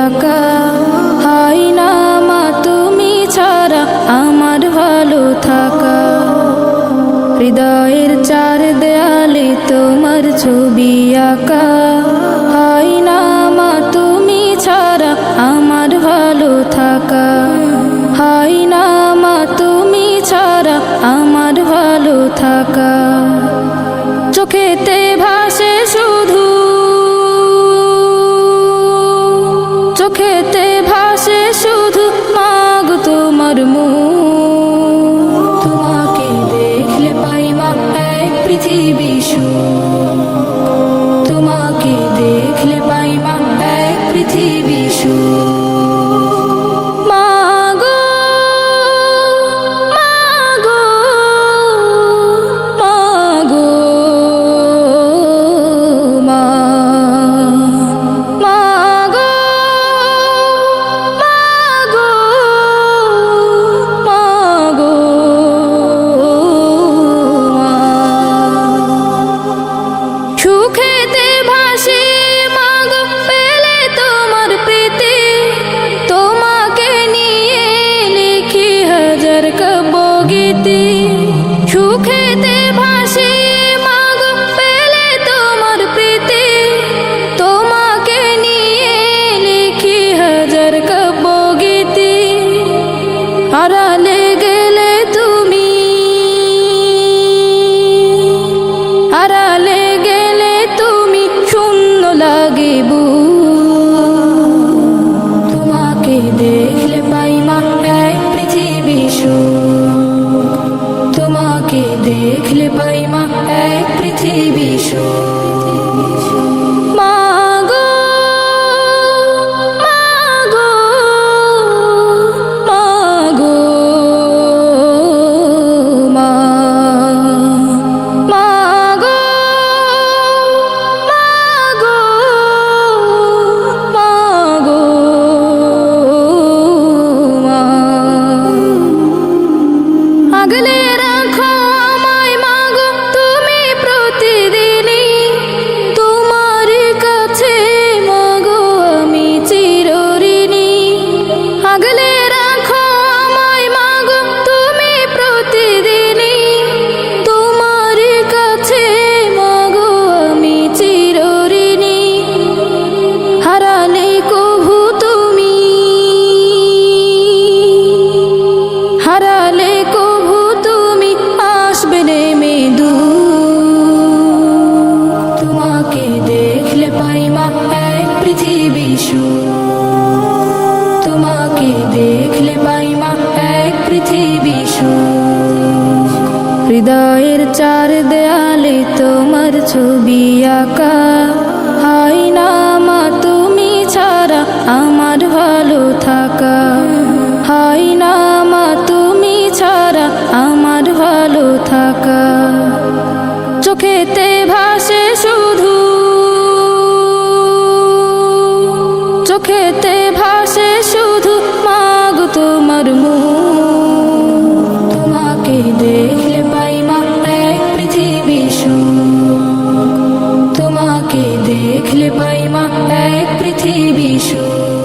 আঁকা। হয় না মা তুমি ছাড়া আমার ভালো থাকা। হৃদয়ের চার দেয়ালে তোমার ছবি আঁকা। হয় না মা তুমি ছাড়া আমার ভালো থাকা। হয় না মা তুমি ছাড়া আমার ভালো থাকা। চোখেতে ভাসে শুধু, চোখেতে ভাসে শুধু মাগো তোমার মুখ। তোমাকে দেখলে পাই মা এক পৃথিবী সুখ। তোমাকে দেখলে পাই মা এক পৃথিবী সুখ। সুখেতে ভাসি মাগো পেলে তোমার প্রীতি। তোমাকে নিয়ে লিখি হাজার কাব্যগীতি। সুখেতে ভাসি মাগো পেলে তোমার প্রীতি। তোমাকে নিয়ে লিখি হাজার কাব্যগীতি। আড়ালে গেলে তুমি, আড়ালে গেলে তুমি শূন্য লাগে বুক। তোমাকে দেখলে পাই মা এক পৃথিবী সুখ। তোমাকে দেখলে পাই মা এক পৃথিবী সুখ। মাগো মাগো মাগো মা। আগলে রাখো আমায় মাগো তুমি প্রতিদিনই। তোমার কাছে মাগো আমি চিরঋণী। আগলে রাখো আমায় মাগো তুমি প্রতিদিনই। তোমার কাছে মাগো আমি চিরঋণী। হারালে কভু তুমি, হারালে কভু তুমি আসবে নেমে দূর। তোমাকে দেখলে পাই মা এক পৃথিবী সুখ। তোমাকে দেখলে পাই মা এক পৃথিবী সুখ। হৃদয়ের চার দেয়ালে তোমার ছবি আঁকা। হয় না মা তুমি ছাড়া আমার ভালো থাকা। হয় না মা তুমি ছাড়া আমার ভালো থাকা। চোখেতে ভাসে শুধু, চোখেতে ভাসে শুধু মাগো তোমার মুখ। তোমাকে দেখলে পাই মা এক পৃথিবী সুখ। তোমাকে দেখলে পাই মা এক পৃথিবী সুখ।